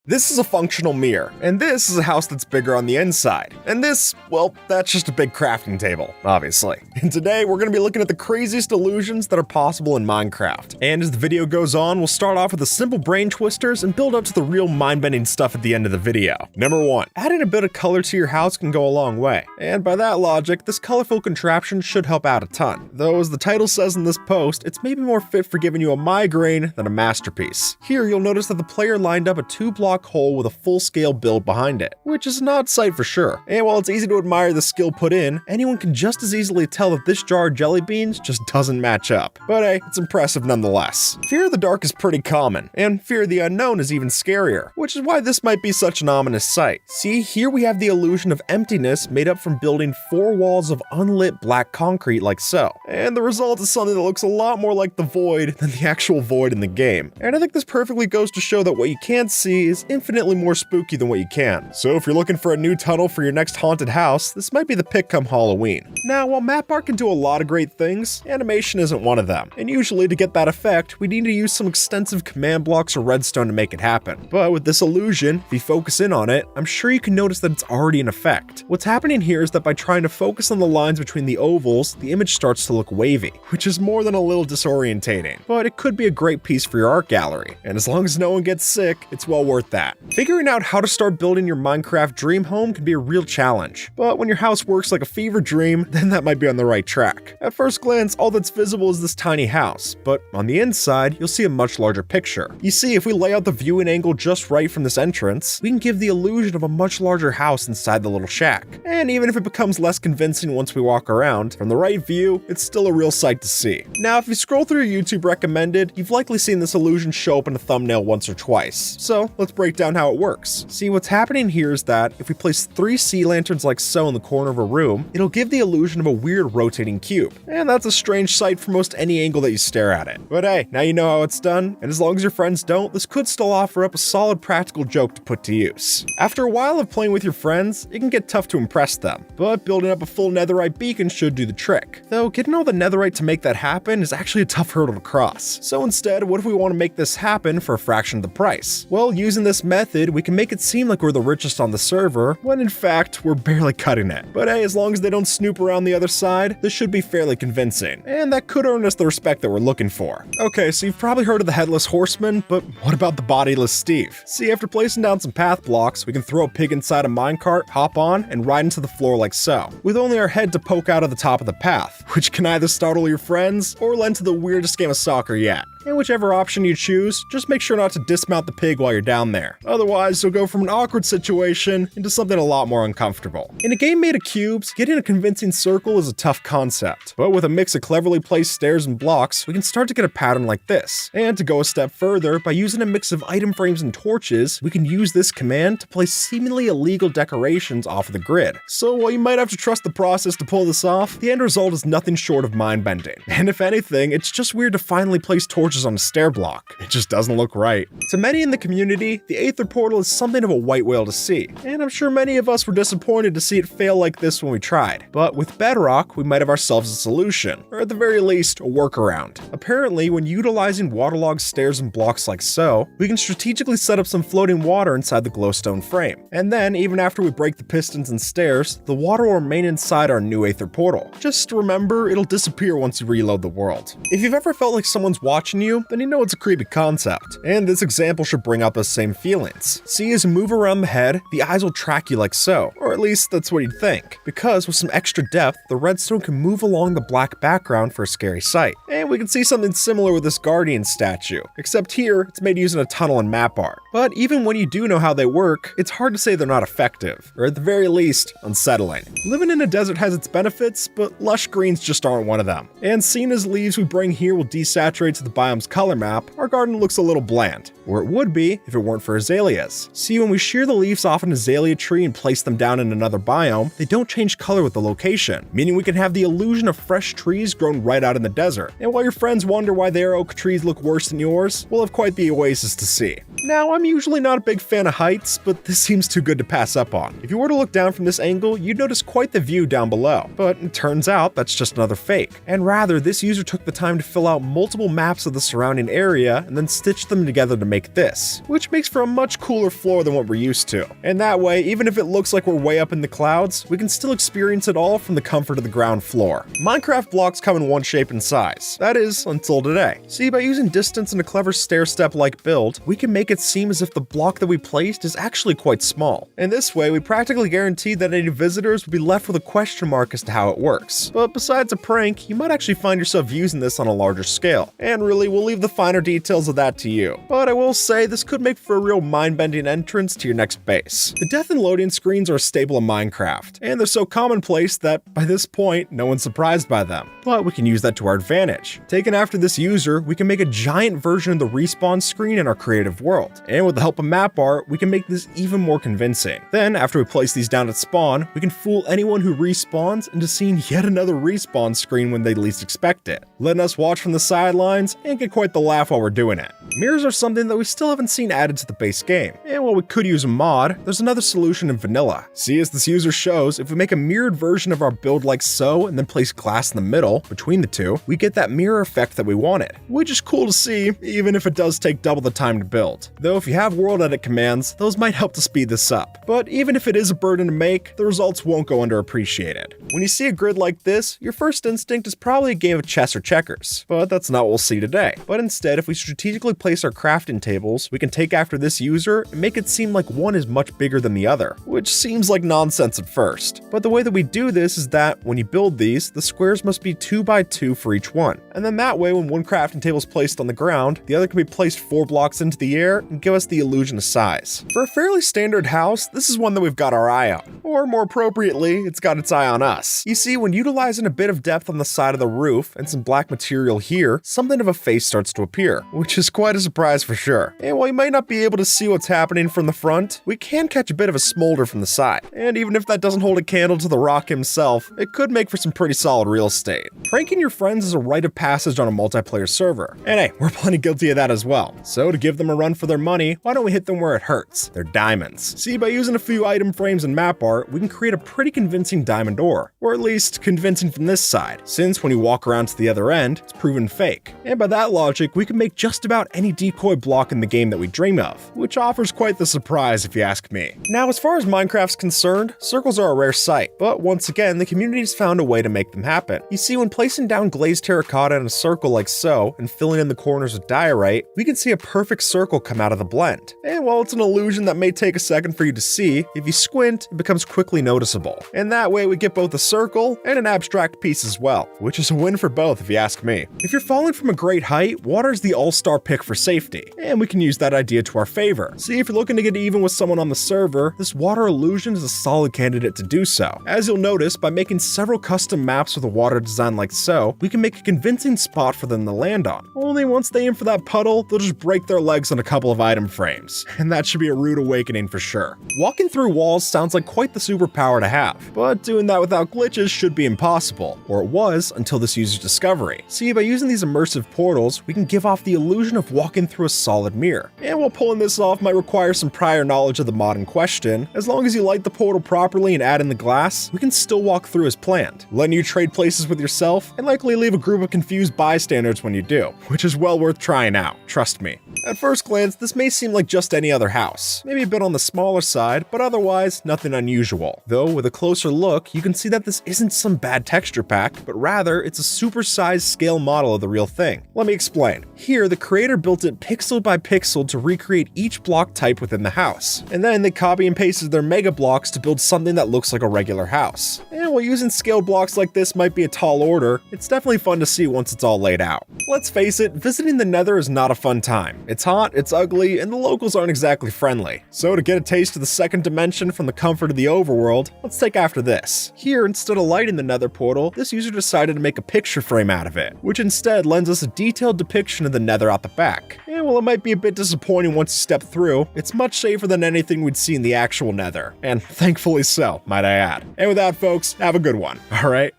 This is a functional mirror, and this is a house that's bigger on the inside. And this, well, that's just a big crafting table, obviously. And today, we're going to be looking at the craziest illusions that are possible in Minecraft. And as the video goes on, we'll start off with the simple brain twisters and build up to the real mind-bending stuff at the end of the video. Number 1. Adding a bit of color to your house can go a long way. And by that logic, this colorful contraption should help out a ton. Though, as the title says in this post, it's maybe more fit for giving you a migraine than a masterpiece. Here, you'll notice that the player lined up a 2-block hole with a full-scale build behind it, which is an odd sight for sure. And while it's easy to admire the skill put in, anyone can just as easily tell that this jar of jelly beans just doesn't match up. But hey, it's impressive nonetheless. Fear of the dark is pretty common, and fear of the unknown is even scarier, which is why this might be such an ominous sight. See, here we have the illusion of emptiness made up from building 4 walls of unlit black concrete like so. And the result is something that looks a lot more like the void than the actual void in the game. And I think this perfectly goes to show that what you can't see is infinitely more spooky than what you can. So if you're looking for a new tunnel for your next haunted house, this might be the pick come Halloween. Now, while map art can do a lot of great things, animation isn't one of them. And usually to get that effect, we need to use some extensive command blocks or redstone to make it happen. But with this illusion, if you focus in on it, I'm sure you can notice that it's already in effect. What's happening here is that by trying to focus on the lines between the ovals, the image starts to look wavy, which is more than a little disorientating. But it could be a great piece for your art gallery. And as long as no one gets sick, it's well worth that. Figuring out how to start building your Minecraft dream home can be a real challenge, but when your house works like a fever dream, then that might be on the right track. At first glance, all that's visible is this tiny house, but on the inside, you'll see a much larger picture. You see, if we lay out the viewing angle just right from this entrance, we can give the illusion of a much larger house inside the little shack. And even if it becomes less convincing once we walk around, from the right view, it's still a real sight to see. Now, if you scroll through your YouTube recommended, you've likely seen this illusion show up in a thumbnail once or twice. So let's break down how it works. See, what's happening here is that if we place 3 sea lanterns like so in the corner of a room, it'll give the illusion of a weird rotating cube. And that's a strange sight for most any angle that you stare at it. But hey, now you know how it's done, and as long as your friends don't, this could still offer up a solid practical joke to put to use. After a while of playing with your friends, it can get tough to impress them, but building up a full netherite beacon should do the trick. Though getting all the netherite to make that happen is actually a tough hurdle to cross. So instead, what if we want to make this happen for a fraction of the price? Well, using this method, we can make it seem like we're the richest on the server, when in fact, we're barely cutting it. But hey, as long as they don't snoop around the other side, this should be fairly convincing, and that could earn us the respect that we're looking for. Okay, so you've probably heard of the Headless Horseman, but what about the Bodiless Steve? See, after placing down some path blocks, we can throw a pig inside a minecart, hop on, and ride into the floor like so, with only our head to poke out of the top of the path, which can either startle your friends, or lend to the weirdest game of soccer yet. And whichever option you choose, just make sure not to dismount the pig while you're down there. Otherwise, you'll go from an awkward situation into something a lot more uncomfortable. In a game made of cubes, getting a convincing circle is a tough concept. But with a mix of cleverly placed stairs and blocks, we can start to get a pattern like this. And to go a step further, by using a mix of item frames and torches, we can use this command to place seemingly illegal decorations off of the grid. So while you might have to trust the process to pull this off, the end result is nothing short of mind-bending. And if anything, it's just weird to finally place torches on a stair block. It just doesn't look right. To many in the community, the Aether Portal is something of a white whale to see, and I'm sure many of us were disappointed to see it fail like this when we tried. But with Bedrock, we might have ourselves a solution, or at the very least, a workaround. Apparently, when utilizing waterlogged stairs and blocks like so, we can strategically set up some floating water inside the glowstone frame. And then, even after we break the pistons and stairs, the water will remain inside our new Aether Portal. Just remember, it'll disappear once you reload the world. If you've ever felt like someone's watching you, then you know it's a creepy concept, and this example should bring out those same feelings. See, as you move around the head, the eyes will track you like so, or at least that's what you'd think, because with some extra depth, the redstone can move along the black background for a scary sight. And we can see something similar with this Guardian statue, except here, it's made using a tunnel and map art. But even when you do know how they work, it's hard to say they're not effective, or at the very least, unsettling. Living in a desert has its benefits, but lush greens just aren't one of them. And seeing as leaves we bring here will desaturate to the biome's color map, our garden looks a little bland, or it would be if it weren't for azaleas. See, when we shear the leaves off an azalea tree and place them down in another biome, they don't change color with the location, meaning we can have the illusion of fresh trees grown right out in the desert. And while your friends wonder why their oak trees look worse than yours, we'll have quite the oasis to see. Now, I'm usually not a big fan of heights, but this seems too good to pass up on. If you were to look down from this angle, you'd notice quite the view down below, but it turns out that's just another fake. And rather, this user took the time to fill out multiple maps of the surrounding area and then stitch them together to make this, which makes for a much cooler floor than what we're used to. And that way, even if it looks like we're way up in the clouds, we can still experience it all from the comfort of the ground floor. Minecraft blocks come in one shape and size. That is, until today. See, by using distance and a clever stair-step-like build, we can make it seem as if the block that we placed is actually quite small. In this way, we practically guarantee that any visitors will be left with a question mark as to how it works. But besides a prank, you might actually find yourself using this on a larger scale. And really, we'll leave the finer details of that to you. But I will say, this could make for a real mind-bending entrance to your next base. The death and loading screens are a staple of Minecraft, and they're so commonplace that by this point, no one's surprised by them. But we can use that to our advantage. Taken after this user, we can make a giant version of the respawn screen in our creative world. And with the help of map art, we can make this even more convincing. Then, after we place these down at spawn, we can fool anyone who respawns into seeing yet another respawn screen when they least expect it, letting us watch from the sidelines and get quite the laugh while we're doing it. Mirrors are something that we still haven't seen added to the base game, and while we could use a mod, there's another solution in vanilla. See, as this user shows, if we make a mirrored version of our build like so, and then place glass in the middle, between the two, we get that mirror effect that we wanted, which is cool to see, even if it does take double the time to build. Though if you have world edit commands, those might help to speed this up. But even if it is a burden to make, the results won't go underappreciated. When you see a grid like this, your first instinct is probably a game of chess or checkers, but that's not what we'll see today. But instead, if we strategically place our crafting tables, we can take after this user and make it seem like one is much bigger than the other, which seems like nonsense at first. But the way that we do this is that when you build these, the squares must be 2 by 2 for each one. And then that way, when one crafting table is placed on the ground, the other can be placed 4 blocks into the air and give us the illusion of size. For a fairly standard house, this is one that we've got our eye on. Or more appropriately, it's got its eye on us. You see, when utilizing a bit of depth on the side of the roof and some black material here, something of a face starts to appear, which is quite a surprise for sure. And while you might not be able to see what's happening from the front, we can catch a bit of a smolder from the side. And even if that doesn't hold a candle to the rock himself, it could make for some pretty solid real estate. Pranking your friends is a rite of passage on a multiplayer server. And hey, we're plenty guilty of that as well. So to give them a run for their money, why don't we hit them where it hurts? Their diamonds. See, by using a few item frames and map art, we can create a pretty convincing diamond ore. Or at least convincing from this side, since when you walk around to the other end, it's proven fake. And by that logic, we can make just about any decoy block in the game that we dream of, which offers quite the surprise if you ask me. Now, as far as Minecraft's concerned, circles are a rare sight, but once again, the community's found a way to make them happen. You see, when placing down glazed terracotta in a circle like so, and filling in the corners with diorite, we can see a perfect circle come out of the blend. And while it's an illusion that may take a second for you to see, if you squint, it becomes quickly noticeable. And that way we get both a circle and an abstract piece as well, which is a win for both if you ask me. If you're falling from a great height, water is the all-star pick for safety, and we can use that idea to our favor. See, if you're looking to get even with someone on the server, this water illusion is a solid candidate to do so. As you'll notice, by making several custom maps with a water design like so, we can make a convincing spot for them to land on. Only once they aim for that puddle, they'll just break their legs on a couple of item frames, and that should be a rude awakening for sure. Walking through walls sounds like quite the superpower to have, but doing that without glitches should be impossible, or it was until this user's discovery. See, by using these immersive portals, we can give off the illusion of walking through a solid mirror. And while pulling this off might require some prior knowledge of the mod in question, as long as you light the portal properly and add in the glass, we can still walk through as planned, letting you trade places with yourself and likely leave a group of confused bystanders when you do, which is well worth trying out, trust me. At first glance, this may seem like just any other house, maybe a bit on the smaller side, but otherwise nothing unusual. Though with a closer look, you can see that this isn't some bad texture pack, but rather it's a supersized scale model of the real thing. Let me explain. Here, the creator built it pixel by pixel to recreate each block type within the house, and then they copy and pasted their mega blocks to build something that looks like a regular house. And while using scaled blocks like this might be a tall order, it's definitely fun to see once it's all laid out. Let's face it, visiting the Nether is not a fun time. It's hot, it's ugly, and the locals aren't exactly friendly. So to get a taste of the second dimension from the comfort of the overworld, let's take after this. Here, instead of lighting the Nether portal, this user decided to make a picture frame out of it, which instead lends us a detailed depiction of the Nether out the back. And while it might be a bit disappointing once you step through, it's much safer than anything we'd see in the actual Nether. And thankfully so, might I add. And with that, folks, have a good one, alright?